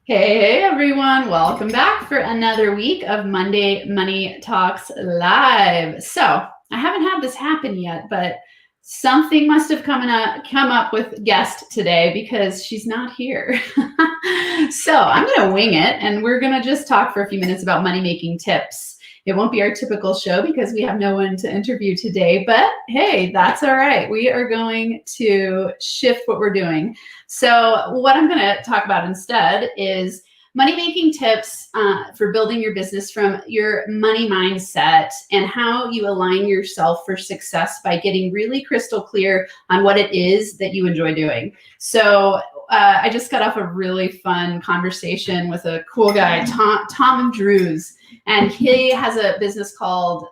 Hey everyone, welcome back for another week of Monday Money Talks Live. So I haven't had this happen yet, but something must have come up with guest today because she's not here. So I'm going to wing it and we're going to just talk for a few minutes about money making tips. It won't be our typical show because we have no one to interview today, but hey, that's all right. We are going to shift what we're doing. So what I'm going to talk about instead is money-making tips for building your business from your money mindset and how you align yourself for success by getting really crystal clear on what it is that you enjoy doing. So I just got off a really fun conversation with a cool guy, Tom Drews. And he has a business called,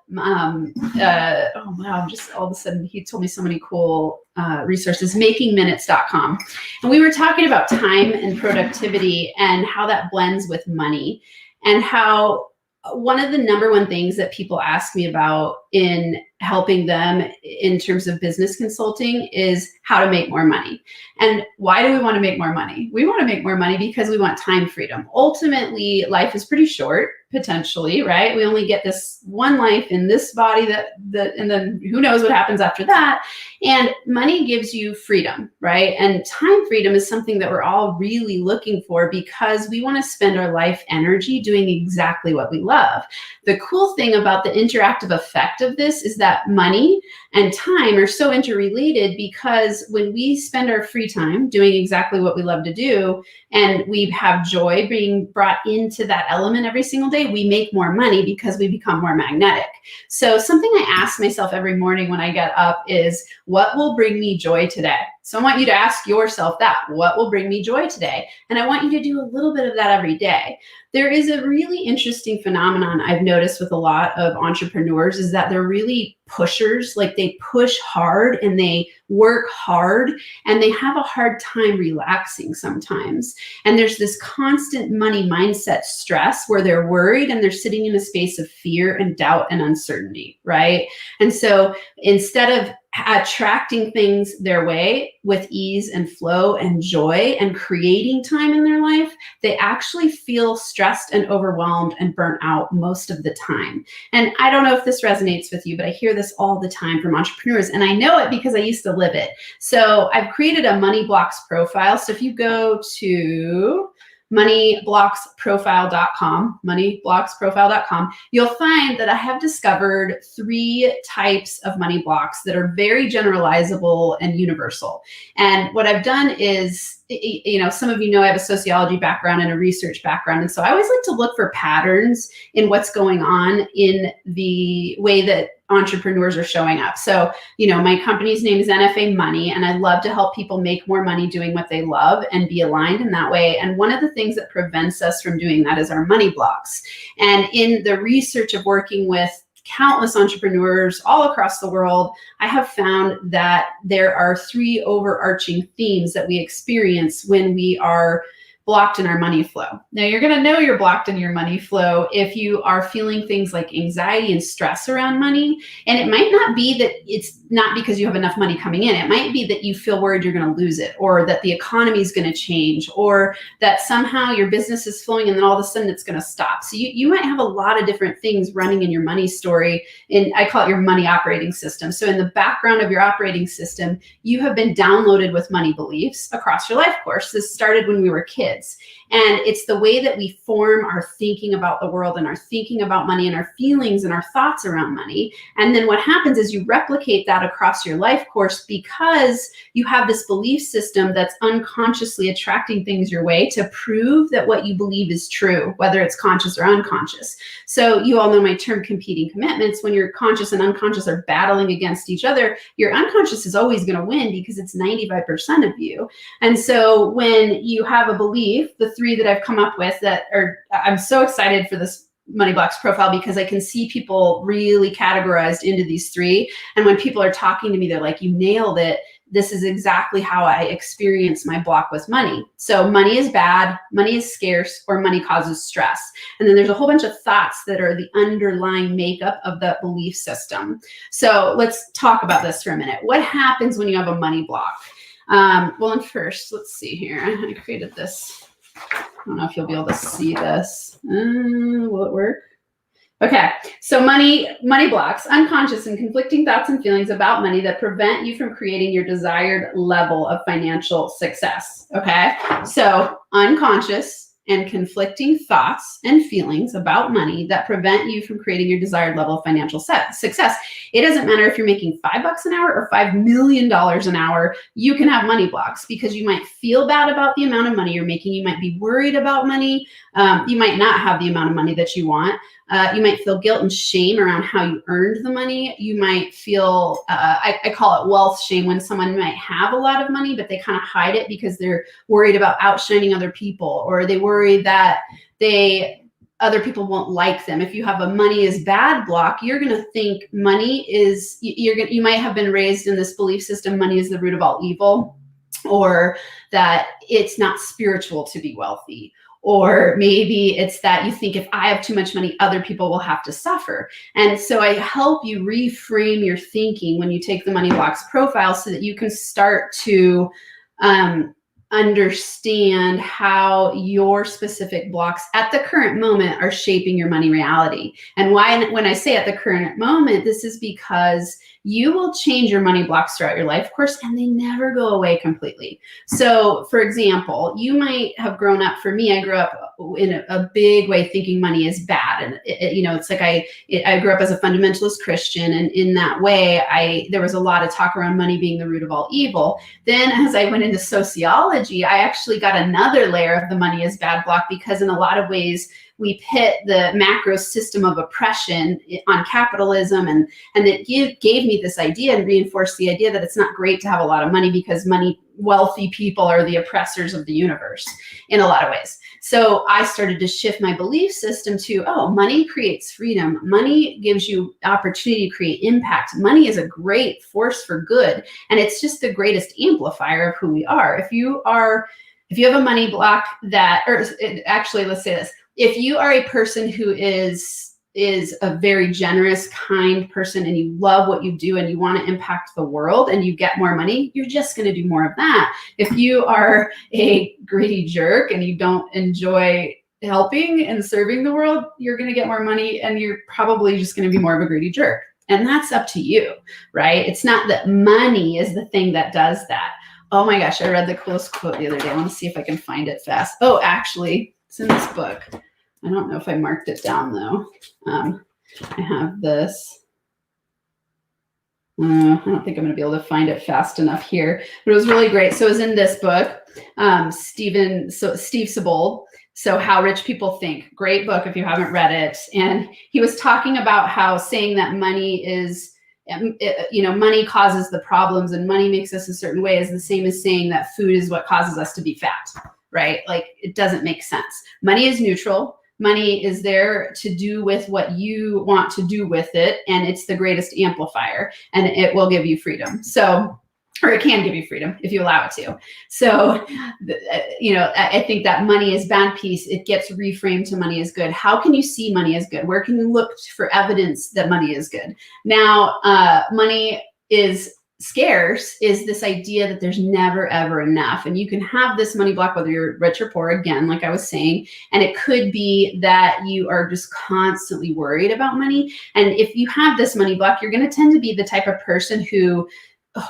just all of a sudden he told me so many cool resources, makingminutes.com. And we were talking about time and productivity and how that blends with money, and how one of the number one things that people ask me about in helping them in terms of business consulting is how to make more money. And why do we want to make more money? We want to make more money because we want time freedom. Ultimately, life is pretty short, potentially, right? We only get this one life in this body and then who knows what happens after that. And money gives you freedom, right? And time freedom is something that we're all really looking for because we want to spend our life energy doing exactly what we love. The cool thing about the interactive effect of this is that money and time are so interrelated, because when we spend our free time doing exactly what we love to do, and we have joy being brought into that element every single day, we make more money because we become more magnetic. So something I ask myself every morning when I get up is, what will bring me joy today? So I want you to ask yourself that. What will bring me joy today? And I want you to do a little bit of that every day. There is a really interesting phenomenon I've noticed with a lot of entrepreneurs is that they're really pushers. Like, they push hard and they work hard and they have a hard time relaxing sometimes. And there's this constant money mindset stress where they're worried and they're sitting in a space of fear and doubt and uncertainty, right? And so instead of attracting things their way with ease and flow and joy and creating time in their life, they actually feel stressed and overwhelmed and burnt out most of the time. And I don't know if this resonates with you, but I hear this all the time from entrepreneurs, and I know it because I used to live it. So I've created a money blocks profile. So if you go to moneyblocksprofile.com, you'll find that I have discovered 3 types of money blocks that are very generalizable and universal. And what I've done is, some of you know I have a sociology background and a research background. And so I always like to look for patterns in what's going on in the way that entrepreneurs are showing up. So, my company's name is NFA Money, and I love to help people make more money doing what they love and be aligned in that way. And one of the things that prevents us from doing that is our money blocks. And in the research of working with countless entrepreneurs all across the world, I have found that there are 3 overarching themes that we experience when we are blocked in our money flow. Now, you're going to know you're blocked in your money flow if you are feeling things like anxiety and stress around money. And it might not be that it's not because you have enough money coming in. It might be that you feel worried you're going to lose it, or that the economy is going to change, or that somehow your business is flowing and then all of a sudden it's going to stop. So you might have a lot of different things running in your money story. And I call it your money operating system. So in the background of your operating system, you have been downloaded with money beliefs across your life course. This started when we were kids. And it's the way that we form our thinking about the world and our thinking about money and our feelings and our thoughts around money. And then what happens is you replicate that across your life course because you have this belief system that's unconsciously attracting things your way to prove that what you believe is true, whether it's conscious or unconscious. So you all know my term competing commitments. When your conscious and unconscious are battling against each other, your unconscious is always going to win because it's 95% of you. And so when you have a belief, the 3 that I've come up with that are, I'm so excited for this money blocks profile because I can see people really categorized into these 3. And when people are talking to me, they're like, you nailed it. This is exactly how I experience my block with money. So money is bad, money is scarce, or money causes stress. And then there's a whole bunch of thoughts that are the underlying makeup of that belief system. So let's talk about this for a minute. What happens when you have a money block? Well, and first, let's see here. I created this don't know if you'll be able to see this. Will it work? Okay, so money blocks, unconscious and conflicting thoughts and feelings about money that prevent you from creating your desired level of financial success. Okay, so unconscious and conflicting thoughts and feelings about money that prevent you from creating your desired level of financial success. It doesn't matter if you're making $5 an hour or $5 million an hour, you can have money blocks because you might feel bad about the amount of money you're making. You might be worried about money. You might not have the amount of money that you want. You might feel guilt and shame around how you earned the money. You might feel, I call it wealth shame, when someone might have a lot of money, but they kind of hide it because they're worried about outshining other people, or they worry that other people won't like them. If you have a money is bad block, you're going to think money is, you might have been raised in this belief system, money is the root of all evil, or that it's not spiritual to be wealthy. Or maybe it's that you think if I have too much money, other people will have to suffer. And so I help you reframe your thinking when you take the money blocks profile so that you can start to understand how your specific blocks at the current moment are shaping your money reality. And why, when I say at the current moment, this is because you will change your money blocks throughout your life, of course, and they never go away completely. So for example, you might have grown up, for me, I grew up in a big way thinking money is bad. And it's like I grew up as a fundamentalist Christian. And in that way, there was a lot of talk around money being the root of all evil. Then as I went into sociology, I actually got another layer of the money is bad block, because in a lot of ways, we pit the macro system of oppression on capitalism, and it gave me this idea and reinforced the idea that it's not great to have a lot of money, because wealthy people are the oppressors of the universe in a lot of ways. So I started to shift my belief system to, money creates freedom. Money gives you opportunity to create impact. Money is a great force for good, and it's just the greatest amplifier of who we are. If you have a money block let's say this. If you are a person who is a very generous, kind person, and you love what you do and you want to impact the world and you get more money, you're just going to do more of that. If you are a greedy jerk and you don't enjoy helping and serving the world, you're going to get more money and you're probably just going to be more of a greedy jerk. And that's up to you, right? It's not that money is the thing that does that. Oh my gosh, I read the coolest quote the other day. I want to see if I can find it fast. Oh, actually, it's in this book. I don't know if I marked it down though. I have this. I don't think I'm going to be able to find it fast enough here, but it was really great. So it was in this book, Steve Siebold. So How Rich People Think. Great book if you haven't read it. And he was talking about how saying that money is, money causes the problems and money makes us a certain way is the same as saying that food is what causes us to be fat, right? Like, it doesn't make sense. Money is neutral. Money is there to do with what you want to do with it, and it's the greatest amplifier, and it will give you freedom. Or it can give you freedom if you allow it to. So, I think that money is bad piece. It gets reframed to money is good. How can you see money as good? Where can you look for evidence that money is good? Now, money is scarce is this idea that there's never, ever enough. And you can have this money block, whether you're rich or poor, again, like I was saying, and it could be that you are just constantly worried about money. And if you have this money block, you're going to tend to be the type of person who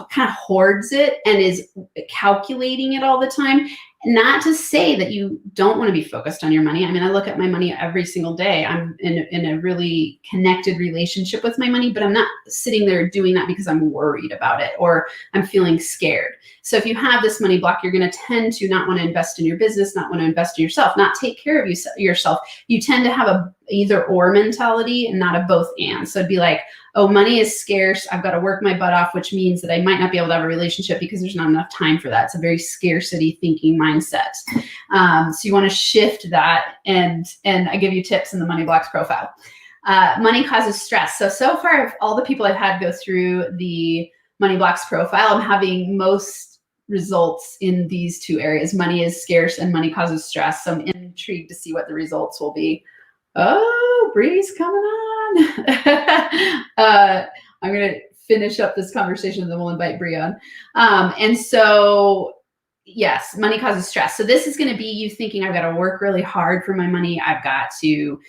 kind of hoards it and is calculating it all the time. Not to say that you don't want to be focused on your money. I mean, I look at my money every single day. I'm in a really connected relationship with my money, but I'm not sitting there doing that because I'm worried about it or I'm feeling scared. So if you have this money block, you're going to tend to not want to invest in your business, not want to invest in yourself, not take care of yourself. You tend to have a either or mentality and not a both and. So it'd be like, oh, money is scarce. I've got to work my butt off, which means that I might not be able to have a relationship because there's not enough time for that. It's a very scarcity thinking mindset. So you want to shift that. And I give you tips in the money blocks profile. Money causes stress. So far, all the people I've had go through the money blocks profile, I'm having most results in these two areas. Money is scarce and money causes stress. So I'm intrigued to see what the results will be. Oh, Bree's coming on. I'm going to finish up this conversation and then we'll invite Brea on. And so yes, money causes stress. So this is going to be you thinking, I've got to work really hard for my money. I've got to,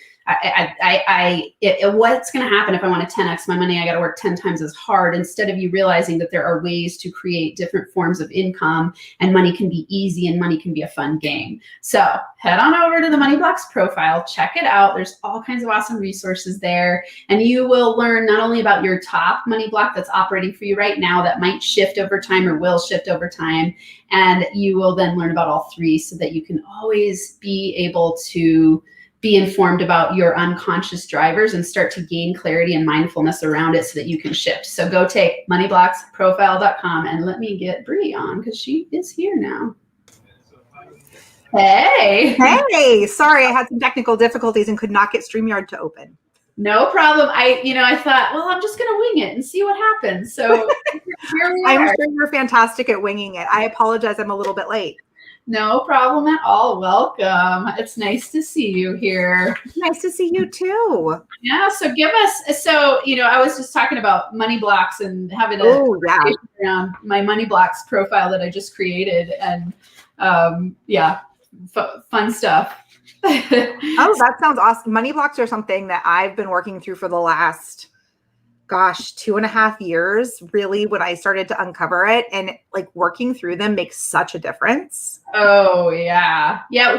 what's going to happen if I want to 10x my money? I got to work 10 times as hard, instead of you realizing that there are ways to create different forms of income, and money can be easy and money can be a fun game. So head on over to the Money Blocks profile, check it out. There's all kinds of awesome resources there. And you will learn not only about your top money block that's operating for you right now that might shift over time or will shift over time, and you will then learn about all three, so that you can always be able to be informed about your unconscious drivers and start to gain clarity and mindfulness around it, so that you can shift. So go take moneyblocksprofile.com, and let me get Brea on, because she is here now. Hey. Hey, sorry, I had some technical difficulties and could not get StreamYard to open. No problem. I thought, well, I'm just going to wing it and see what happens. So here we are. I'm sure you're fantastic at winging it. I apologize, I'm a little bit late. No problem at all. Welcome. It's nice to see you here. Nice to see you too. Yeah. So I was just talking about money blocks and having around my money blocks profile that I just created, and fun stuff. Oh, that sounds awesome. Money blocks are something that I've been working through for the last, 2.5 years, really, when I started to uncover it, and like working through them makes such a difference. Oh yeah. Yeah.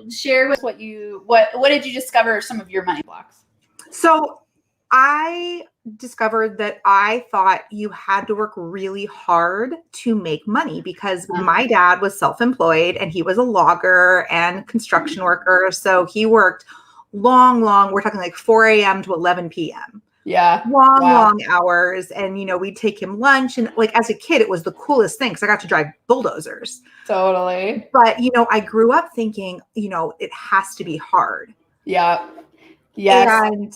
Share with what did you discover some of your money blocks? So I discovered that I thought you had to work really hard to make money, because my dad was self-employed and he was a logger and construction worker. So he worked long, we're talking like 4 a.m. to 11 p.m. Yeah. Long hours. And, we'd take him lunch. And like, as a kid, it was the coolest thing, because I got to drive bulldozers. Totally. But, I grew up thinking, it has to be hard. Yeah. Yes. And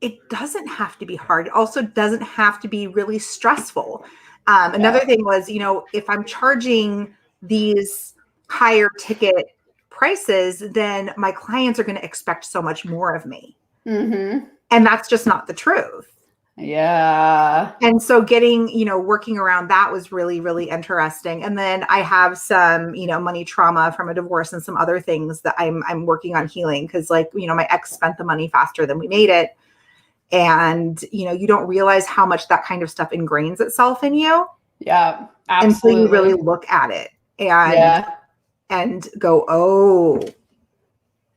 it doesn't have to be hard. It also doesn't have to be really stressful. Another thing was, if I'm charging these higher ticket prices, then my clients are going to expect so much more of me. Mm-hmm. And that's just not the truth. Yeah. And so getting, working around that was really, really interesting. And then I have some, money trauma from a divorce and some other things that I'm working on healing, because my ex spent the money faster than we made it. And, you don't realize how much that kind of stuff ingrains itself in you. Yeah, absolutely. Until you really look at it and go, oh.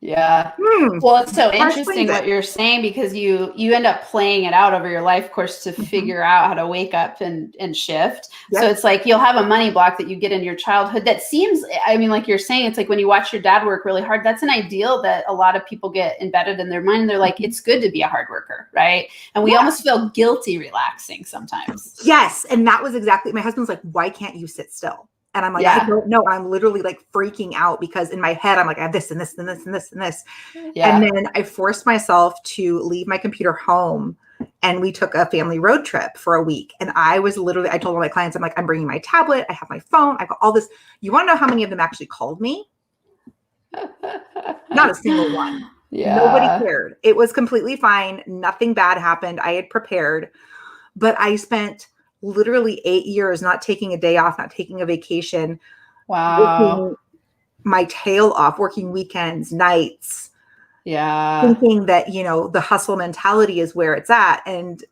Yeah. Well, it's so interesting what you're saying, because you end up playing it out over your life course to figure out how to wake up and shift. Yep. So it's like you'll have a money block that you get in your childhood that seems, like you're saying, it's like when you watch your dad work really hard, that's an ideal that a lot of people get embedded in their mind. They're like, it's good to be a hard worker, right? And we almost feel guilty relaxing sometimes. Yes. And that was exactly, my husband's like, why can't you sit still? And I'm like, I don't know. I'm literally like freaking out, because in my head, I'm like, I have this and this and this and this and this. Yeah. And then I forced myself to leave my computer home, and we took a family road trip for a week. And I told all my clients, I'm like, I'm bringing my tablet. I have my phone. I got all this. You want to know how many of them actually called me? Not a single one. Yeah. Nobody cared. It was completely fine. Nothing bad happened. I had prepared, but I spent literally 8 years not taking a day off, not taking a vacation. Wow. Working my tail off, working weekends, nights. Yeah. Thinking that, the hustle mentality is where it's at. And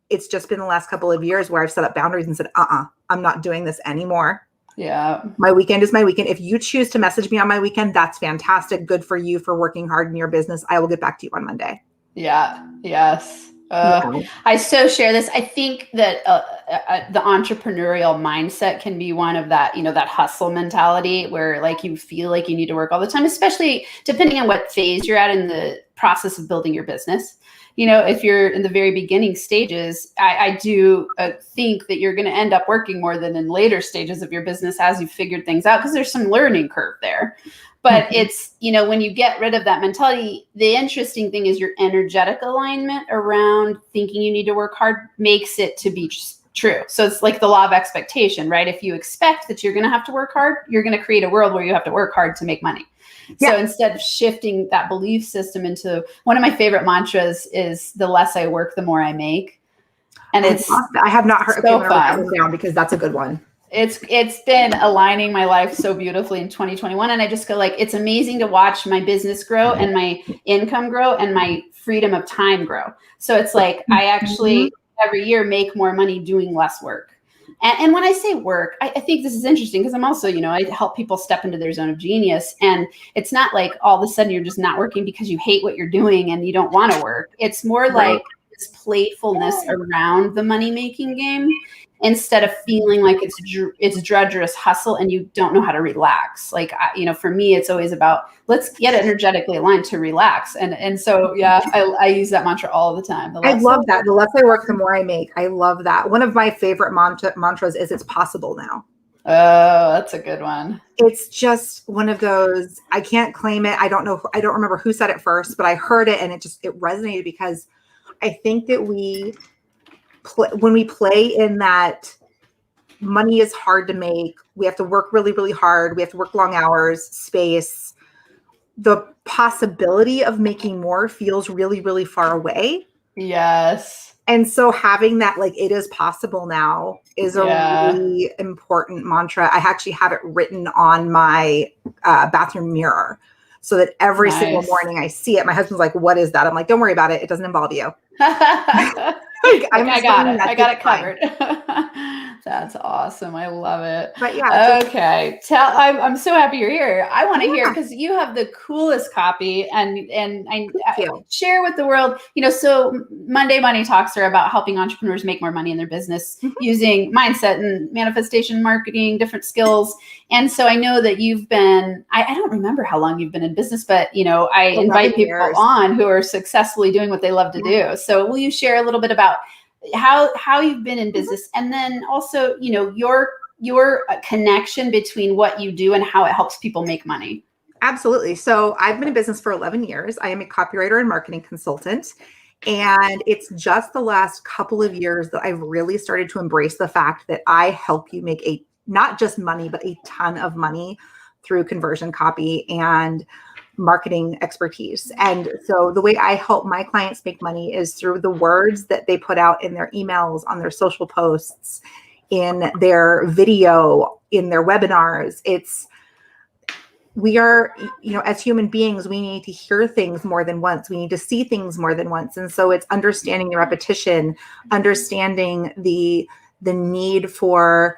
it's just been the last couple of years where I've set up boundaries and said, I'm not doing this anymore. Yeah. My weekend is my weekend. If you choose to message me on my weekend, that's fantastic. Good for you for working hard in your business. I will get back to you on Monday. Yeah. Yes. I so share this. I think that the entrepreneurial mindset can be one of that, that hustle mentality where like you feel like you need to work all the time, especially depending on what phase you're at in the process of building your business. If you're in the very beginning stages, I do think that you're going to end up working more than in later stages of your business as you've figured things out, because there's some learning curve there. But it's, when you get rid of that mentality, the interesting thing is your energetic alignment around thinking you need to work hard makes it to be true. So it's like the law of expectation, right? If you expect that you're going to have to work hard, you're going to create a world where you have to work hard to make money. Yeah. So instead of shifting that belief system into, one of my favorite mantras is, the less I work, the more I make. And I have not heard. So fun. Down, because that's a good one. It's been aligning my life so beautifully in 2021. And I just feel like it's amazing to watch my business grow and my income grow and my freedom of time grow. So it's like I actually every year make more money doing less work. And when I say work, I think this is interesting because I'm also, I help people step into their zone of genius. And it's not like all of a sudden you're just not working because you hate what you're doing and you don't want to work. It's more like this playfulness around the money-making game instead of feeling like it's drudgerous hustle and you don't know how to relax. Like, for me, it's always about let's get energetically aligned to relax. And so, yeah, I use that mantra all the time. I love that. The less I work, the more I make. I love that. One of my favorite mantras is it's possible now. Oh, that's a good one. It's just one of those, I can't claim it. I don't remember who said it first, but I heard it and it resonated because I think that when we play in that money is hard to make, we have to work really, really hard. We have to work long hours, space. The possibility of making more feels really, really far away. Yes. And so having that, like, it is possible now is a really important mantra. I actually have it written on my bathroom mirror so that every single morning I see it. My husband's like, what is that? I'm like, don't worry about it. It doesn't involve you. I got it covered. That's awesome. I love it. But yeah. Okay. I'm so happy you're here. I want to hear because you have the coolest copy and I share with the world, so Monday Money Talks are about helping entrepreneurs make more money in their business using mindset and manifestation marketing, different skills. And so I know that you've been, I don't remember how long you've been in business, but I invite people on who are successfully doing what they love to do. So will you share a little bit about how you've been in business and then also, your connection between what you do and how it helps people make money? Absolutely. So I've been in business for 11 years. I am a copywriter and marketing consultant. And it's just the last couple of years that I've really started to embrace the fact that I help you make not just money, but a ton of money through conversion copy and marketing expertise. And so the way I help my clients make money is through the words that they put out in their emails, on their social posts, in their video, in their webinars. We are, as human beings, we need to hear things more than once. We need to see things more than once. And so it's understanding the repetition, understanding the need for,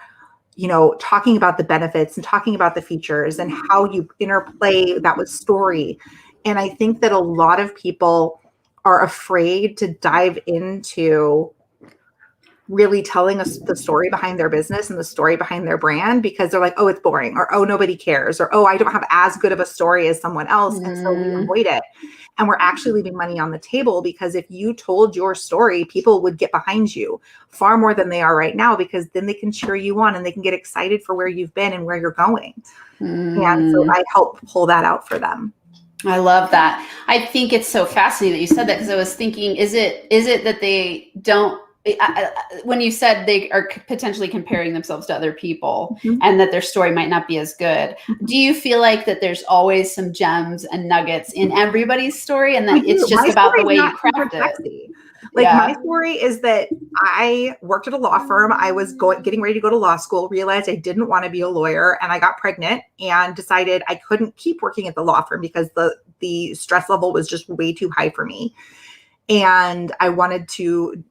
talking about the benefits and talking about the features and how you interplay that with story. And I think that a lot of people are afraid to dive into really telling us the story behind their business and the story behind their brand because they're like, oh, it's boring, or, oh, nobody cares, or, oh, I don't have as good of a story as someone else. And so we avoid it. And we're actually leaving money on the table because if you told your story, people would get behind you far more than they are right now, because then they can cheer you on and they can get excited for where you've been and where you're going. And so I help pull that out for them. I love that. I think it's so fascinating that you said that because I was thinking, is it that they don't, when you said they are potentially comparing themselves to other people and that their story might not be as good, do you feel like that there's always some gems and nuggets in everybody's story and that it's just about the way you craft it? My story is that I worked at a law firm. I was getting ready to go to law school, realized I didn't want to be a lawyer, and I got pregnant and decided I couldn't keep working at the law firm because the stress level was just way too high for me. And I wanted to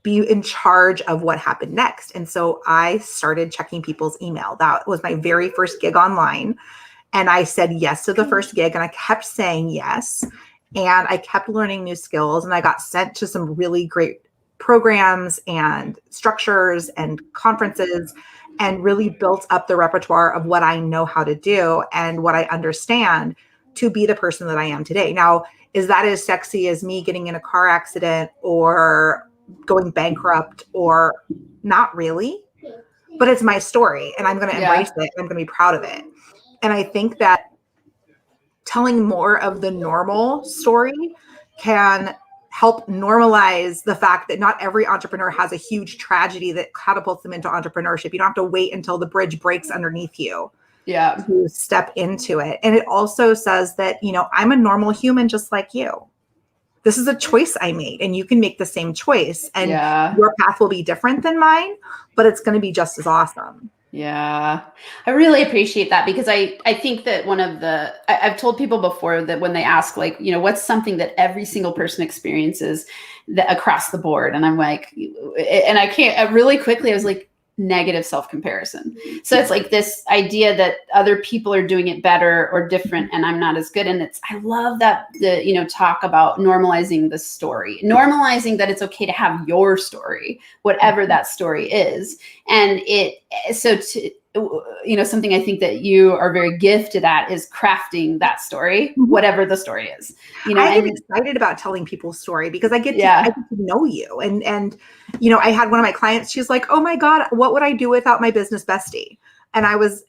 be in charge of what happened next. And so I started checking people's email. That was my very first gig online. And I said yes to the first gig and I kept saying yes. And I kept learning new skills and I got sent to some really great programs and structures and conferences and really built up the repertoire of what I know how to do and what I understand to be the person that I am today. Now, is that as sexy as me getting in a car accident or going bankrupt? Or not really, but it's my story and I'm going to embrace it. And I'm going to be proud of it. And I think that telling more of the normal story can help normalize the fact that not every entrepreneur has a huge tragedy that catapults them into entrepreneurship. You don't have to wait until the bridge breaks underneath you to step into it. And it also says that, I'm a normal human just like you. this is a choice I made, and you can make the same choice, and your path will be different than mine, but it's going to be just as awesome. Yeah, I really appreciate that, because I think that I've told people before that when they ask, like, what's something that every single person experiences across the board? And I'm like, and really quickly, I was like, negative self-comparison. So it's like this idea that other people are doing it better or different, and I'm not as good. And I love that talk about normalizing the story, normalizing that it's okay to have your story, whatever that story is. And something I think that you are very gifted at is crafting that story, whatever the story is. I get excited about telling people's story because I get to know you. And I had one of my clients, she's like, oh my God, what would I do without my business bestie? And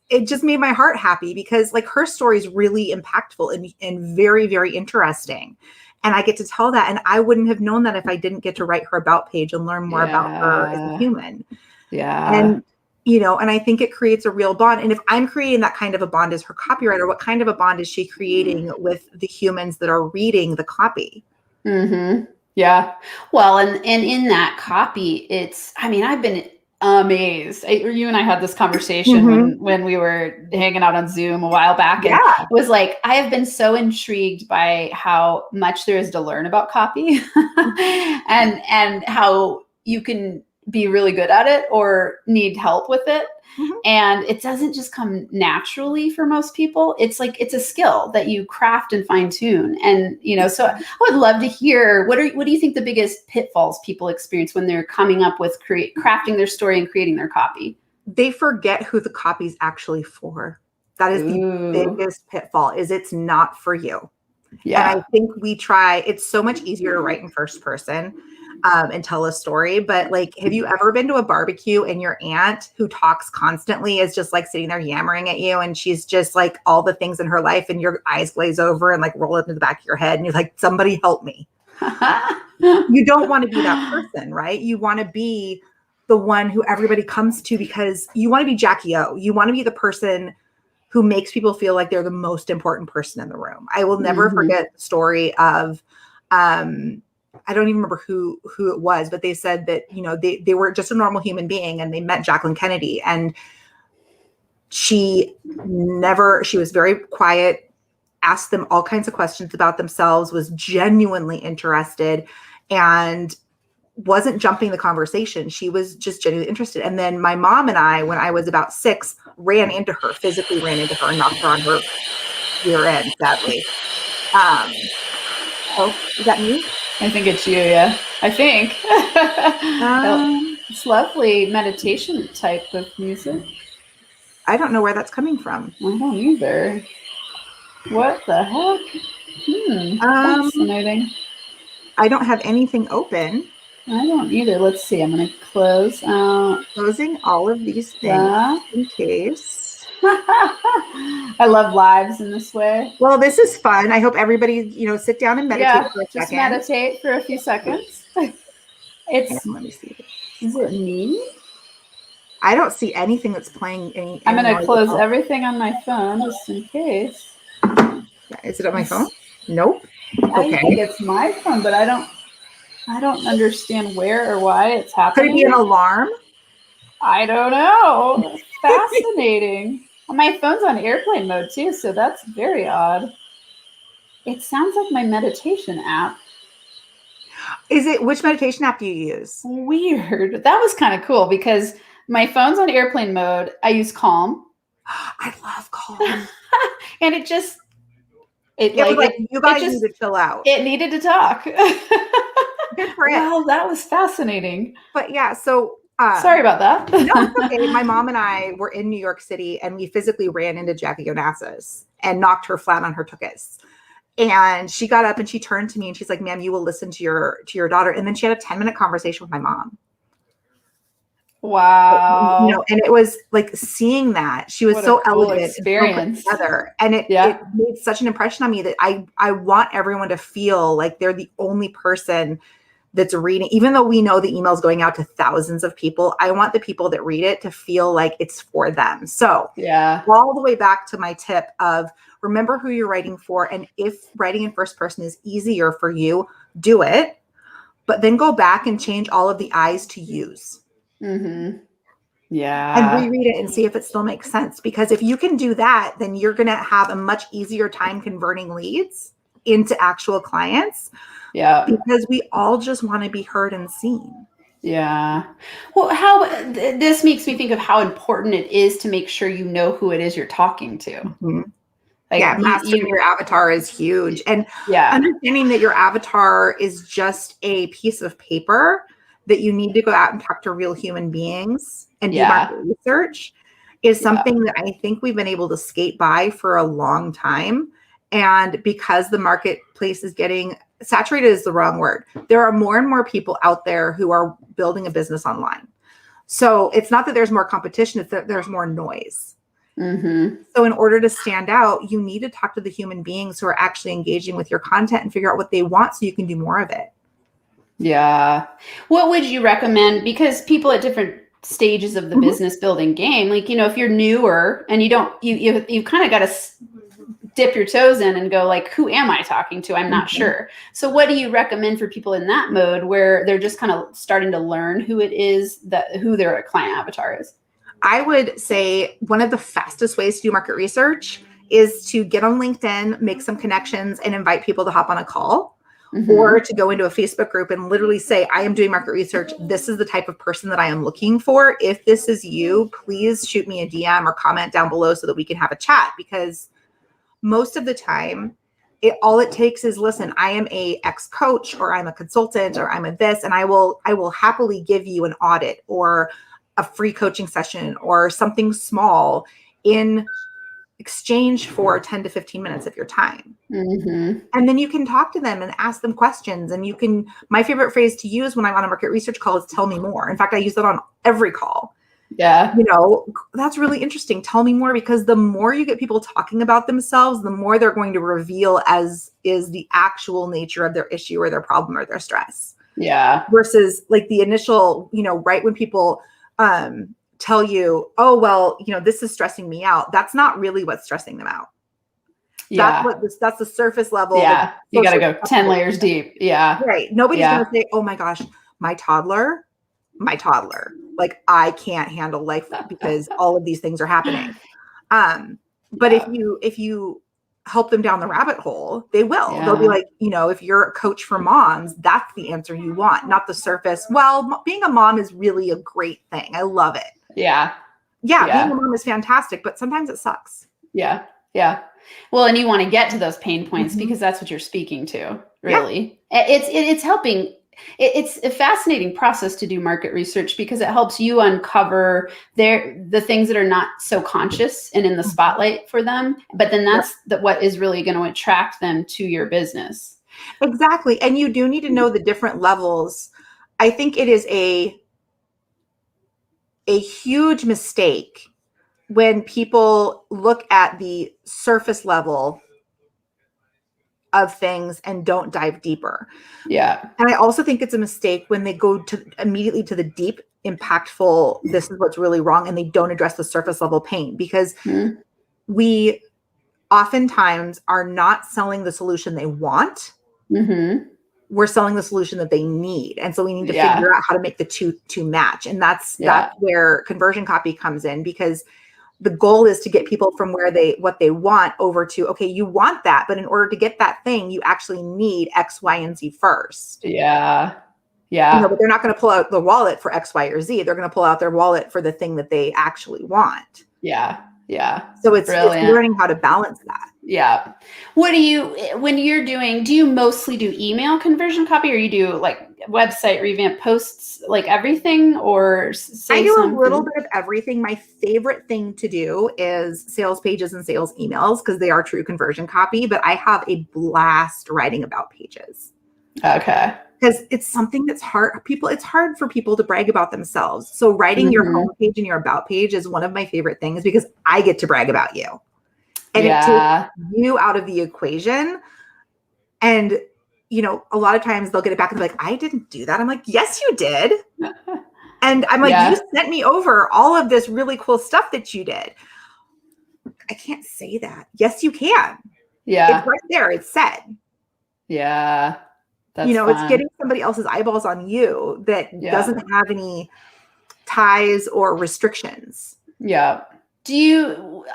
it just made my heart happy, because like her story is really impactful and very, very interesting. And I get to tell that. And I wouldn't have known that if I didn't get to write her about page and learn more about her as a human. Yeah. And and I think it creates a real bond. And if I'm creating that kind of a bond as her copywriter, what kind of a bond is she creating with the humans that are reading the copy? Mm-hmm. Yeah. Well, and in that copy, I've been amazed. You and I had this conversation when we were hanging out on Zoom a while back. And it was like, I have been so intrigued by how much there is to learn about copy and how you can be really good at it or need help with it. And it doesn't just come naturally for most people. It's like, it's a skill that you craft and fine tune. And, so I would love to hear, what do you think the biggest pitfalls people experience when they're coming up with crafting their story and creating their copy? They forget who the copy's actually for. That is the biggest pitfall, is it's not for you. Yeah. And I think it's so much easier to write in first person and tell a story. But like, have you ever been to a barbecue and your aunt who talks constantly is just like sitting there yammering at you, and she's just like all the things in her life, and your eyes glaze over and like roll into the back of your head and you're like, somebody help me. You don't want to be that person, right? You want to be the one who everybody comes to, because you want to be Jackie O. You want to be the person who makes people feel like they're the most important person in the room. I will never forget the story of, I don't even remember who it was, but they said that, they were just a normal human being, and they met Jacqueline Kennedy, and she was very quiet, asked them all kinds of questions about themselves, was genuinely interested, and wasn't jumping the conversation. She was just genuinely interested. And then my mom and I, when I was about 6, physically ran into her and knocked her on her rear end, sadly. Oh, is that me? I think it's you, yeah. I think. It's lovely meditation type of music. I don't know where that's coming from. I don't either. What the heck? Fascinating. I don't have anything open. I don't either. Let's see. I'm going to close out. Closing all of these things in case. I love lives in this way. Well, this is fun. I hope everybody, sit down and meditate for a second. Just meditate for a few seconds. Let me see. Is it me? I don't see anything that's playing. I'm going to close everything on my phone just in case. Is it on my phone? Nope. I think it's my phone, but I don't understand where or why it's happening. Could it be an alarm? I don't know. Fascinating. My phone's on airplane mode too, so that's very odd. It sounds like my meditation app. Is it? Which meditation app do you use? Weird. That was kind of cool because my phone's on airplane mode. I use Calm. I love Calm. And you guys need to chill out. It needed to talk. Good for it. Well, that was fascinating. But yeah, so sorry about that. No, it's okay. My mom and I were in New York City, and we physically ran into Jackie Onassis and knocked her flat on her tuchus. And she got up and she turned to me and she's like, "Ma'am, you will listen to your daughter." And then she had a 10-minute conversation with my mom. Wow. And it was like seeing that she was so elegant experience together. And it made such an impression on me that I want everyone to feel like they're the only person that's reading, even though we know the email's going out to thousands of people, I want the people that read it to feel like it's for them. So all the way back to my tip of remember who you're writing for. And if writing in first person is easier for you, do it, but then go back and change all of the I's to U's. Mm-hmm. And reread it and see if it still makes sense. Because if you can do that, then you're going to have a much easier time converting leads into actual clients. Yeah. Because we all just want to be heard and seen. Yeah. Well, this makes me think of how important it is to make sure you know who it is you're talking to. Mm-hmm. Like mastering your avatar is huge. And yeah, understanding that your avatar is just a piece of paper that you need to go out and talk to real human beings and do market research is something that I think we've been able to skate by for a long time. And because the marketplace is getting saturated is the wrong word. There are more and more people out there who are building a business online. So it's not that there's more competition, it's that there's more noise. Mm-hmm. So in order to stand out, you need to talk to the human beings who are actually engaging with your content and figure out what they want so you can do more of it. Yeah. What would you recommend? Because people at different stages of the business building game, like, you know, if you're newer and you kind of got to dip your toes in and go like, who am I talking to? I'm not sure. So what do you recommend for people in that mode where they're just kind of starting to learn who it is who their client avatar is? I would say one of the fastest ways to do market research is to get on LinkedIn, make some connections, and invite people to hop on a call, or to go into a Facebook group and literally say, I am doing market research. This is the type of person that I am looking for. If this is you, please shoot me a DM or comment down below so that we can have a chat. Because most of the time, all it takes is, listen, I am a ex-coach, or I'm a consultant, or I'm a this, and I will happily give you an audit or a free coaching session or something small in exchange for 10 to 15 minutes of your time. And then you can talk to them and ask them questions. And my favorite phrase to use when I'm on a market research call is tell me more. In fact, I use that on every call. Yeah. You know, that's really interesting. Tell me more, because the more you get people talking about themselves, the more they're going to reveal as is the actual nature of their issue or their problem or their stress. Yeah. Versus like the initial, right when people tell you, oh, well, this is stressing me out. That's not really what's stressing them out. Yeah. That's the surface level. Yeah. You got to go 10 layers deep. Yeah. Right. Nobody's going to say, oh my gosh, my toddler, like I can't handle life because all of these things are happening. But if you help them down the rabbit hole, they will. Yeah. They'll be like, if you're a coach for moms, that's the answer you want, not the surface. Well, being a mom is really a great thing. I love it. Yeah. Yeah. Being a mom is fantastic, but sometimes it sucks. Yeah. Yeah. Well, and you want to get to those pain points because that's what you're speaking to, really. Yeah. It's helping. It's a fascinating process to do market research because it helps you uncover the things that are not so conscious and in the spotlight for them. But then that's what is really going to attract them to your business. Exactly. And you do need to know the different levels. I think it is a huge mistake when people look at the surface level of things and don't dive deeper. Yeah. And I also think it's a mistake when they go immediately to the deep, impactful, this is what's really wrong, and they don't address the surface level pain, because we oftentimes are not selling the solution they want. We're selling the solution that they need. And so we need to figure out how to make the two match. And that's where conversion copy comes in, because the goal is to get people from what they want over to, okay, you want that, but in order to get that thing, you actually need X, Y, and Z first. Yeah. Yeah. But they're not going to pull out the wallet for X, Y, or Z. They're going to pull out their wallet for the thing that they actually want. Yeah. Yeah. So it's learning how to balance that. Yeah. Do you mostly do email conversion copy, or you do like website revamp, posts, like everything, or I do a little bit of everything. My favorite thing to do is sales pages and sales emails, because they are true conversion copy, but I have a blast writing about pages. Okay. Because it's something that's hard. It's hard for people to brag about themselves. So writing your homepage and your about page is one of my favorite things, because I get to brag about you. And it takes you out of the equation. And, a lot of times they'll get it back and be like, I didn't do that. I'm like, yes, you did. And I'm like, you sent me over all of this really cool stuff that you did. I can't say that. Yes, you can. Yeah. It's right there. It's said. Yeah. That's it's getting somebody else's eyeballs on you that doesn't have any ties or restrictions. Yeah. Do you,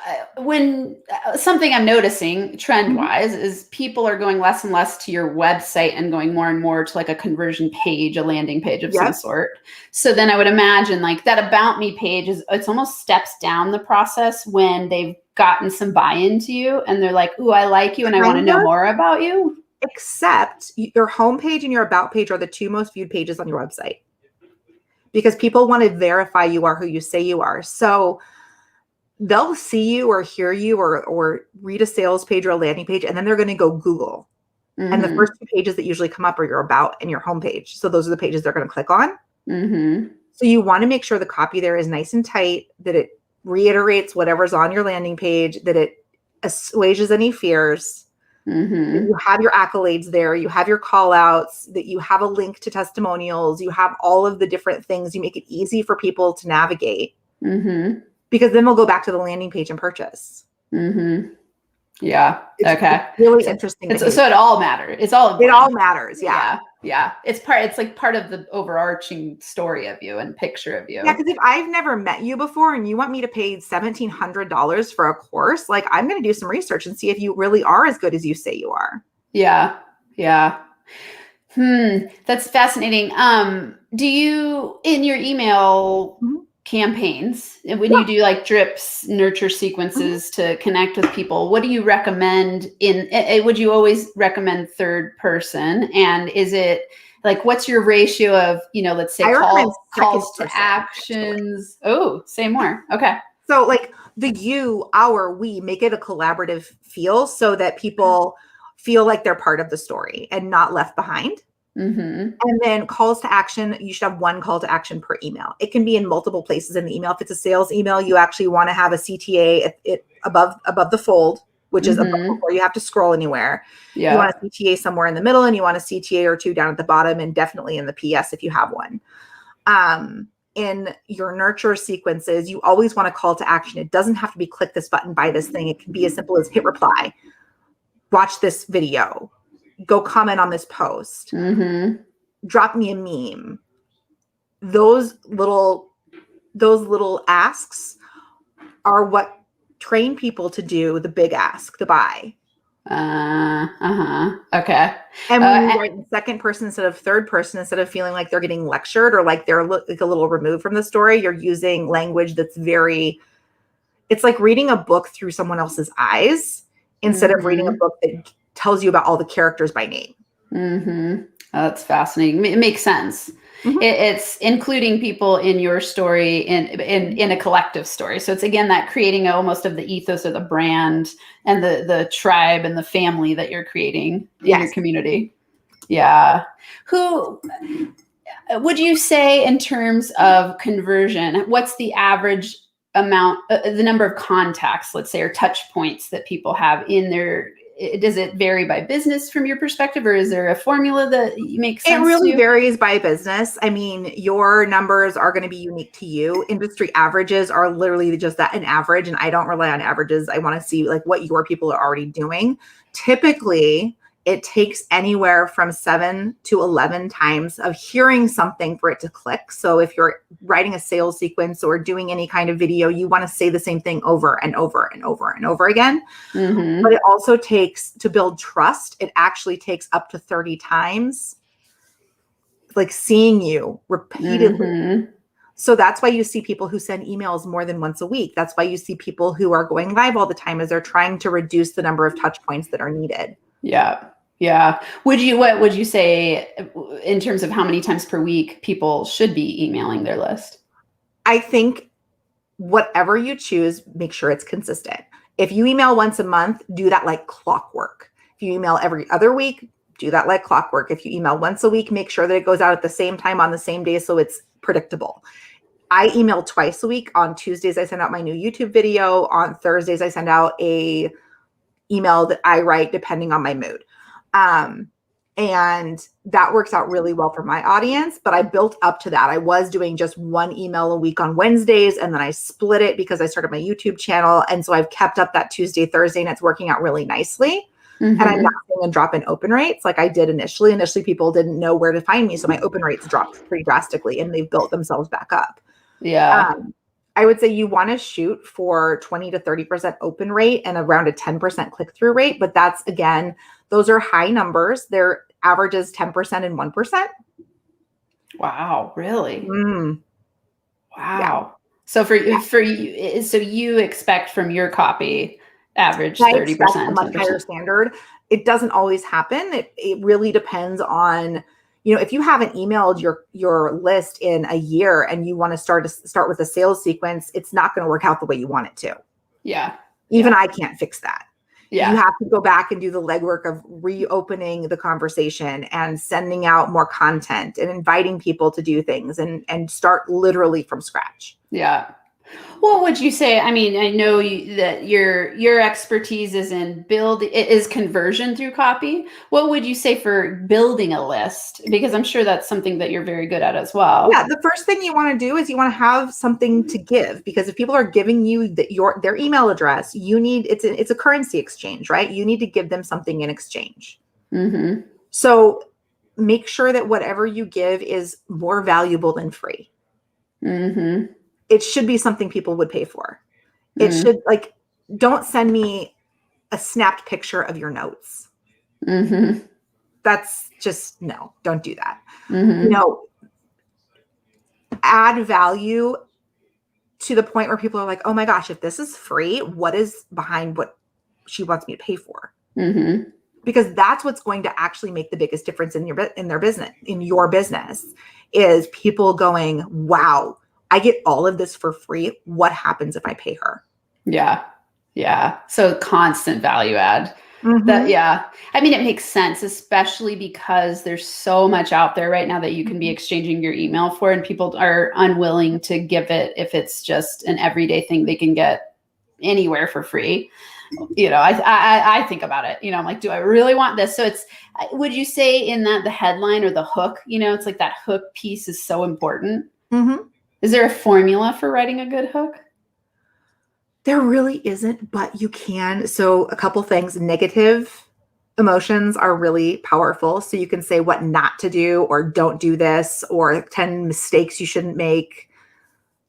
something I'm noticing trend wise is people are going less and less to your website and going more and more to like a conversion page, a landing page of some sort. So then I would imagine like that About Me page it's almost steps down the process when they've gotten some buy-in to you and they're like, ooh, I like you and I want to know more about you. Except your homepage and your About page are the two most viewed pages on your website because people want to verify you are who you say you are. So they'll see you or hear you or read a sales page or a landing page, and then they're going to go Google. And the first two pages that usually come up are your About and your homepage. So those are the pages they're going to click on. So you want to make sure the copy there is nice and tight, that it reiterates whatever's on your landing page, that it assuages any fears. That you have your accolades there, you have your call outs, that you have a link to testimonials, you have all of the different things. You make it easy for people to navigate because then they'll go back to the landing page and purchase. Yeah. It's really interesting. So it all matters. It's all important. It all matters. Yeah. Yeah. It's like part of the overarching story of you and picture of you. Yeah. Because if I've never met you before and you want me to pay $1,700 for a course, like I'm going to do some research and see if you really are as good as you say you are. Yeah. Yeah. That's fascinating. Do you, in your email campaigns, when you do like drips, nurture sequences to connect with people, what do you recommend would you always recommend third person? And is it like, what's your ratio of, let's say calls to actions? Actually. Oh, say more. Okay. So like the you, our, we, make it a collaborative feel so that people feel like they're part of the story and not left behind. And then calls to action, you should have one call to action per email. It can be in multiple places in the email. If it's a sales email, you actually want to have a CTA above the fold, which is above before you have to scroll anywhere. You want a CTA somewhere in the middle, and you want a CTA or two down at the bottom, and definitely in the PS if you have one. In your nurture sequences, you always want a call to action. It doesn't have to be click this button, buy this thing. It can be as simple as hit reply, watch this video, go comment on this post, drop me a meme. Those little asks are what train people to do the big ask, the buy. Okay. And when you write in second person instead of third person, instead of feeling like they're getting lectured or like they're like a little removed from the story, you're using language that's it's like reading a book through someone else's eyes instead of reading a book that tells you about all the characters by name. Oh, that's fascinating. It makes sense. It's including people in your story in a collective story. So it's again that creating almost of the ethos of the brand and the tribe and the family that you're creating in your community. Yeah. Who would you say in terms of conversion? What's the average amount, the number of contacts, let's say, or touch points that people have in their? Does it vary by business from your perspective, or is there a formula that makes sense? It really varies by business. I mean, your numbers are going to be unique to you. Industry averages are literally just that, an average. And I don't rely on averages. I want to see like what your people are already doing. Typically, it takes anywhere from 7 to 11 times of hearing something for it to click. So if you're writing a sales sequence or doing any kind of video, you want to say the same thing over and over and over and over again. But it also takes, to build trust, it actually takes up to 30 times, like seeing you repeatedly. So that's why you see people who send emails more than once a week. That's why you see people who are going live all the time, as they're trying to reduce the number of touch points that are needed. Yeah. What would you say in terms of how many times per week people should be emailing their list? I think whatever you choose, make sure it's consistent. If you email once a month, do that like clockwork. If you email every other week, do that like clockwork. If you email once a week, make sure that it goes out at the same time on the same day so it's predictable. I email twice a week. On Tuesdays, I send out my new YouTube video. On Thursdays, I send out a email that I write depending on my mood. And that works out really well for my audience. But I built up to that. I was doing just one email a week on Wednesdays, and then I split it because I started my YouTube channel. And so I've kept up that Tuesday, Thursday, and it's working out really nicely. And I'm not seeing a drop in open rates like I did initially. Initially, people didn't know where to find me. So my open rates dropped pretty drastically, and they've built themselves back up. Yeah. I would say you want to shoot for 20 to 30% open rate and around a 10% click-through rate. But that's, again, those are high numbers. Their average is 10% and 1%. Wow. Really? Mm. Wow. Yeah. So for you, so you expect from your copy average 30%, a much higher standard. It doesn't always happen. It really depends on, if you haven't emailed your list in a year and you want to start with a sales sequence, it's not going to work out the way you want it to. Yeah. Even I can't fix that. Yeah. You have to go back and do the legwork of reopening the conversation and sending out more content and inviting people to do things and start literally from scratch. Yeah. What would you say? I mean, I know that your expertise is in conversion through copy. What would you say for building a list? Because I'm sure that's something that you're very good at as well. Yeah, the first thing you want to do is you want to have something to give, because if people are giving you their email address, it's a currency exchange, right? You need to give them something in exchange. Mm-hmm. So make sure that whatever you give is more valuable than free. Mm-hmm. It should be something people would pay for. It should, don't send me a snapped picture of your notes. Mm-hmm. That's just, no, don't do that. Mm-hmm. Add value to the point where people are like, oh my gosh, if this is free, what is behind what she wants me to pay for? Mm-hmm. Because that's what's going to actually make the biggest difference in your business is people going, wow, I get all of this for free. What happens if I pay her? Yeah. Yeah. So constant value add. Mm-hmm. I mean, it makes sense, especially because there's so much out there right now that you can be exchanging your email for, and people are unwilling to give it if it's just an everyday thing they can get anywhere for free. I think about it, I'm like, do I really want this? So would you say in that the headline or the hook, it's like that hook piece is so important. Mm-hmm. Is there a formula for writing a good hook? There really isn't, but you can. So a couple things. Negative emotions are really powerful. So you can say what not to do, or don't do this, or 10 mistakes you shouldn't make.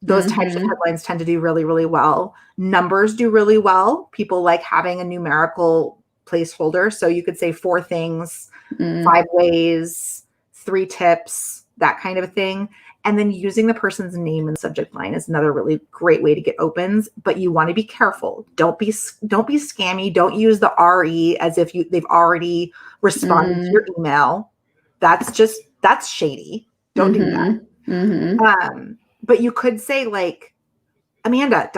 Those types of headlines tend to do really, really well. Numbers do really well. People like having a numerical placeholder. So you could say 4 things, 5 ways, 3 tips, that kind of a thing. And then using the person's name and subject line is another really great way to get opens, but you want to be careful. Don't be scammy. Don't use the RE as if they've already responded to your email. That's shady. Don't do that. Mm-hmm. But you could say like, Amanda, ...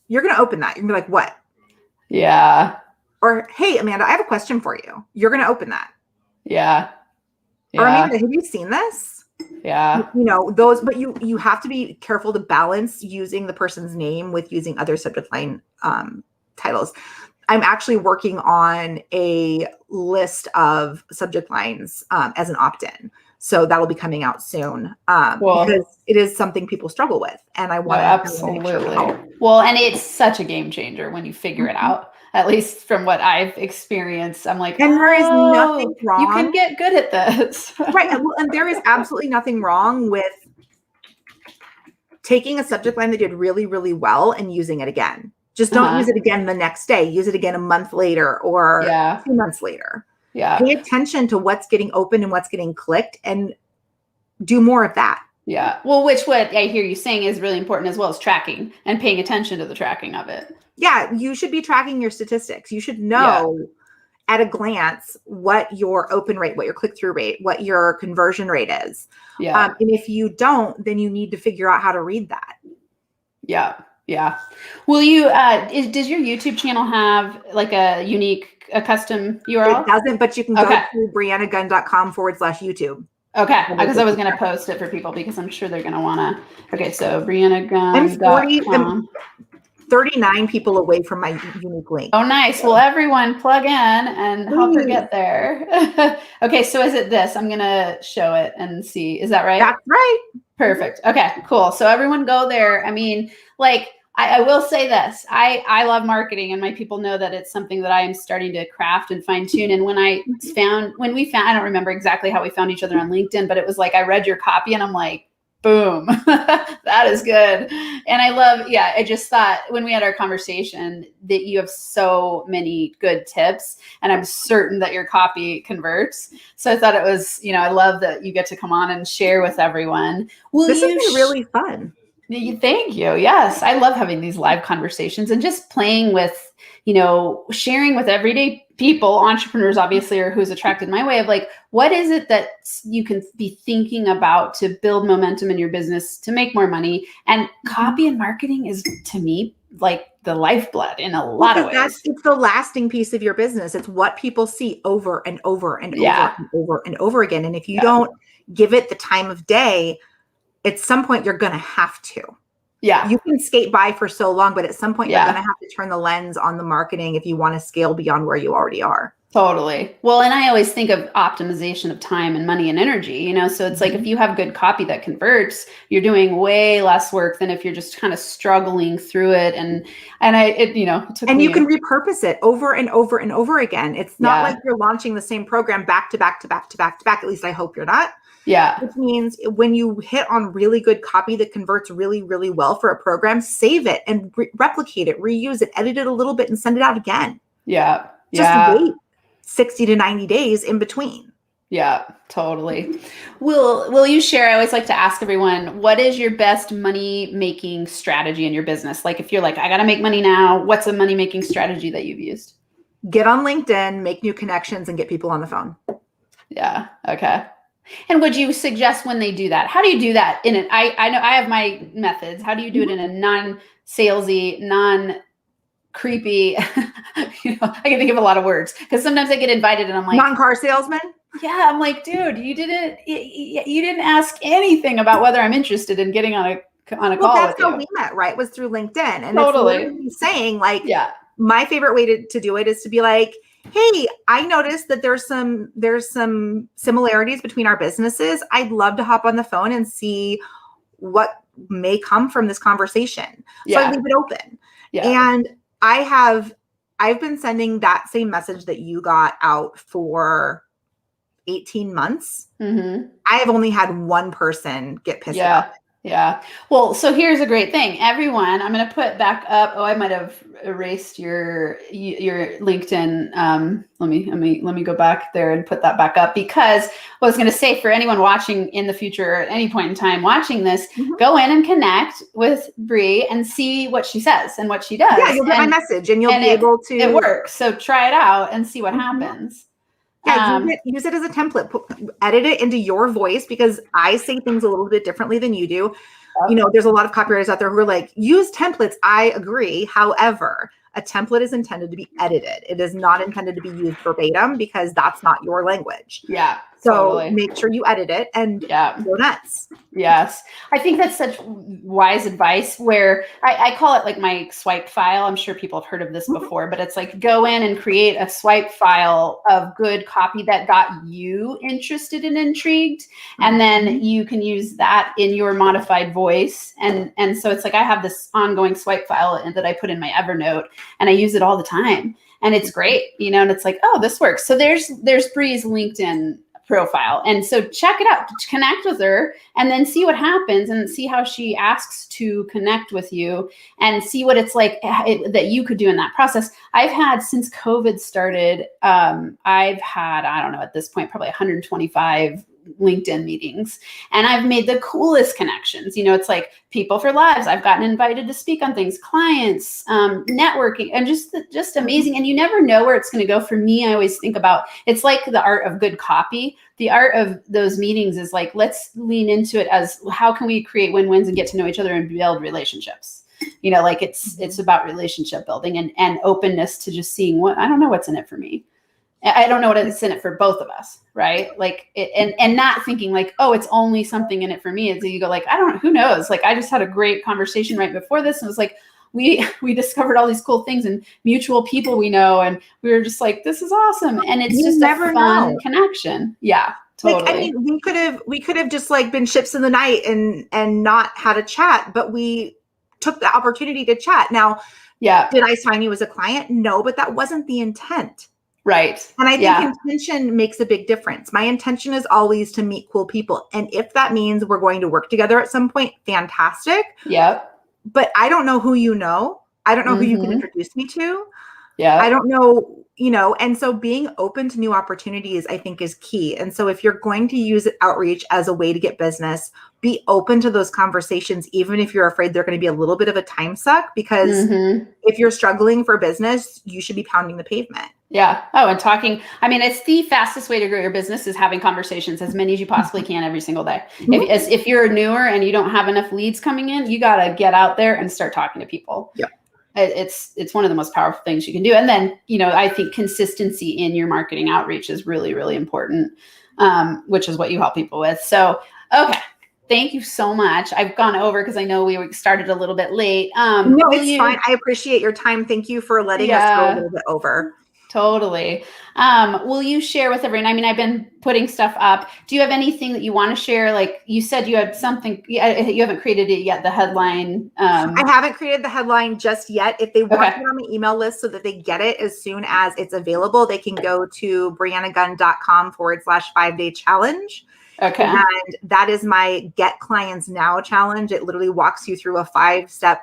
You're going to open that. You're going to be like, what? Yeah. Or, hey, Amanda, I have a question for you. You're going to open that. Yeah. Or Amanda, have you seen this? Yeah. Those, but you have to be careful to balance using the person's name with using other subject line titles. I'm actually working on a list of subject lines as an opt-in. So that'll be coming out soon because it is something people struggle with. And I want to absolutely. Well, and it's such a game changer when you figure it out. At least from what I've experienced, I'm like, and there is nothing wrong. You can get good at this. Right. And there is absolutely nothing wrong with taking a subject line that did really, really well and using it again. Just don't use it again the next day. Use it again a month later or 2 months later. Yeah. Pay attention to what's getting opened and what's getting clicked and do more of that. Yeah. Well, what I hear you saying is really important as well as tracking and paying attention to the tracking of it. Yeah. You should be tracking your statistics. You should know at a glance what your open rate, what your click-through rate, what your conversion rate is. Yeah. And if you don't, then you need to figure out how to read that. Yeah. Yeah. Will you, does your YouTube channel have like a custom URL? It doesn't, but you can go to breannagunn.com/YouTube. Okay. Because I was going to post it for people because I'm sure they're going to want to. Okay. So breannagunn.com. 39 people away from my unique link. Oh, nice. Well, everyone plug in and help her get there. Okay. So is it this? I'm going to show it and see. Is that right? That's right. Perfect. Okay, cool. So everyone go there. I mean, like, I will say this. I love marketing, and my people know that it's something that I am starting to craft and fine tune. And when we found, I don't remember exactly how we found each other on LinkedIn, but it was like, I read your copy and I'm like, boom, that is good. And I just thought when we had our conversation that you have so many good tips, and I'm certain that your copy converts. So I thought it was, I love that you get to come on and share with everyone. This has been really fun. Thank you. Yes. I love having these live conversations and just playing with, sharing with everyday people, entrepreneurs, obviously, or who's attracted my way of like, what is it that you can be thinking about to build momentum in your business, to make more money? And copy and marketing is, to me, like the lifeblood in a lot of ways. It's the lasting piece of your business. It's what people see over and over and over and over and over again. And if you don't give it the time of day, at some point you're going to have to. Yeah. You can skate by for so long, but at some point you're going to have to turn the lens on the marketing if you want to scale beyond where you already are. Totally. Well, and I always think of optimization of time and money and energy, so it's like, if you have good copy that converts, you're doing way less work than if you're just kind of struggling through it. And you can repurpose it over and over and over again. It's not like you're launching the same program back to back to back to back to back. At least I hope you're not. Yeah. Which means when you hit on really good copy that converts really, really well for a program, save it and replicate it, reuse it, edit it a little bit and send it out again. Yeah. Just wait 60 to 90 days in between. Yeah, totally. Will you share? I always like to ask everyone, what is your best money making strategy in your business? Like, if you're like, I got to make money now, what's a money making strategy that you've used? Get on LinkedIn, make new connections, and get people on the phone. Yeah. Okay. And would you suggest when they do that? How do you do that I know I have my methods. How do you do it in a non-salesy, non-creepy, I can think of a lot of words, because sometimes I get invited and I'm like, non-car salesman. Yeah. I'm like, dude, you didn't ask anything about whether I'm interested in getting on a call with you. That's how we met, right? Was through LinkedIn. And totally. It's literally saying like, my favorite way to do it is to be like, hey, I noticed that there's some similarities between our businesses. I'd love to hop on the phone and see what may come from this conversation. So I leave it open. Yeah. And I've been sending that same message that you got out for 18 months. Mm-hmm. I have only had one person get pissed about it. Yeah. Well, so here's a great thing. Everyone, I'm going to put back up. Oh, I might have erased your LinkedIn. Let me go back there and put that back up, because what I was going to say, for anyone watching in the future or at any point in time watching this, go in and connect with Brea and see what she says and what she does. Yeah, you'll get my message and you'll be able to. It works. So try it out and see what happens. Yeah, use it as a template. Edit it into your voice, because I say things a little bit differently than you do. There's a lot of copywriters out there who are like, use templates. I agree. However, a template is intended to be edited. It is not intended to be used verbatim, because that's not your language. Yeah. So make sure you edit it and go nuts. Yes. I think that's such wise advice, where I call it like my swipe file. I'm sure people have heard of this before, but it's like, go in and create a swipe file of good copy that got you interested and intrigued. And then you can use that in your modified voice. And so it's like, I have this ongoing swipe file that I put in my Evernote, and I use it all the time. And it's great, and it's like, oh, this works. So there's Brea's LinkedIn profile. And so check it out, connect with her, and then see what happens, and see how she asks to connect with you, and see what it's like that you could do in that process. I've had, since COVID started, I've had, I don't know, at this point, probably 125 LinkedIn meetings, and I've made the coolest connections. It's like people for lives. I've gotten invited to speak on things, clients, networking, and just amazing. And you never know where it's going to go. For me, I always think about, it's like the art of good copy. The art of those meetings is like, let's lean into it as, how can we create win-wins and get to know each other and build relationships? Like it's about relationship building and openness to just seeing I don't know what's in it for me. I don't know what it's in it for both of us, right? Like, and not thinking like, oh, it's only something in it for me. It's, you go like, I don't know, who knows? Like, I just had a great conversation right before this, and was like, we discovered all these cool things and mutual people we know. And we were just like, this is awesome. And it's just a fun connection. Yeah, totally. Like, I mean, we could have just like been ships in the night and not had a chat, but we took the opportunity to chat. Now, did I sign you as a client? No, but that wasn't the intent. Right. And I think intention makes a big difference. My intention is always to meet cool people. And if that means we're going to work together at some point, fantastic. Yep. But I don't know who you know. I don't know who you can introduce me to. Yeah. I don't know, and so being open to new opportunities, I think, is key. And so if you're going to use outreach as a way to get business, be open to those conversations, even if you're afraid they're going to be a little bit of a time suck, because if you're struggling for business, you should be pounding the pavement. Yeah. Oh, and talking. I mean, it's the fastest way to grow your business is having conversations, as many as you possibly can every single day. If you're newer and you don't have enough leads coming in, you got to get out there and start talking to people. Yeah. It's one of the most powerful things you can do. And then, I think consistency in your marketing outreach is really, really important, which is what you help people with. So, okay. Thank you so much. I've gone over because I know we started a little bit late. No, it's fine. I appreciate your time. Thank you for letting us go a little bit over. Totally. Will you share with everyone? I mean, I've been putting stuff up. Do you have anything that you want to share? Like you said, you had something, you haven't created it yet, the headline. I haven't created the headline just yet. If they want to get on the email list so that they get it as soon as it's available, they can go to breannagunn.com/5-day challenge. Okay. And that is my Get Clients Now challenge. It literally walks you through a 5-step,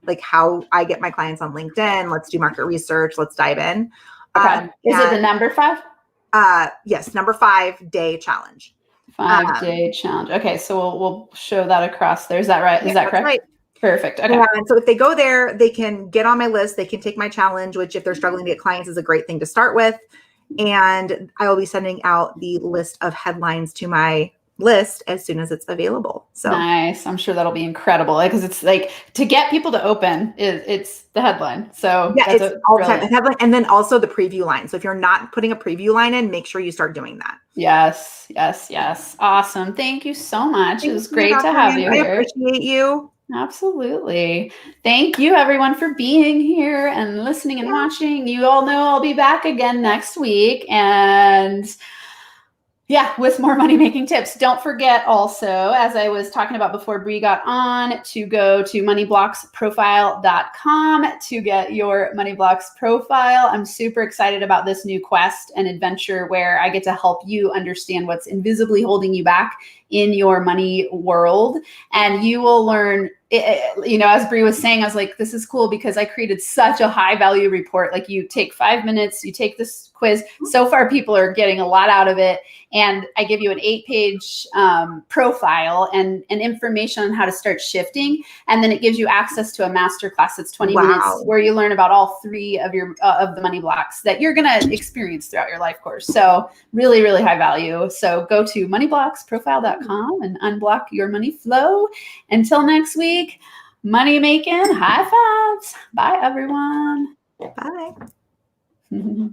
like how I get my clients on LinkedIn. Let's do market research. Let's dive in. Okay. Is it the number 5? Yes. Number 5-day challenge. 5-day challenge. Okay. So we'll show that across there. Is that right? Is that correct? Right. Perfect. Okay. And so if they go there, they can get on my list. They can take my challenge, which if they're struggling to get clients is a great thing to start with. And I will be sending out the list of headlines to my list as soon as it's available. So nice. I'm sure that'll be incredible because it's like to get people to open it's the headline. So yeah, it's all the time. The headline and then also the preview line. So if you're not putting a preview line in, make sure you start doing that. Yes. Awesome. Thank you so much. It was great to have you here. I appreciate you. Absolutely. Thank you everyone for being here and listening and watching. You all know I'll be back again next week and with more money making tips. Don't forget also, as I was talking about before Brea got on, to go to moneyblocksprofile.com to get your Money Blocks profile. I'm super excited about this new quest and adventure where I get to help you understand what's invisibly holding you back in your money world. And you will learn, as Brea was saying, I was like, this is cool because I created such a high value report. Like you take 5 minutes, you take this quiz. So far, people are getting a lot out of it. And I give you an 8-page profile and information on how to start shifting. And then it gives you access to a masterclass that's 20 minutes where you learn about all 3 of your of the money blocks that you're going to experience throughout your life course. So really, really high value. So go to moneyblocksprofile.com and unblock your money flow. Until next week, money making high fives. Bye, everyone. Bye.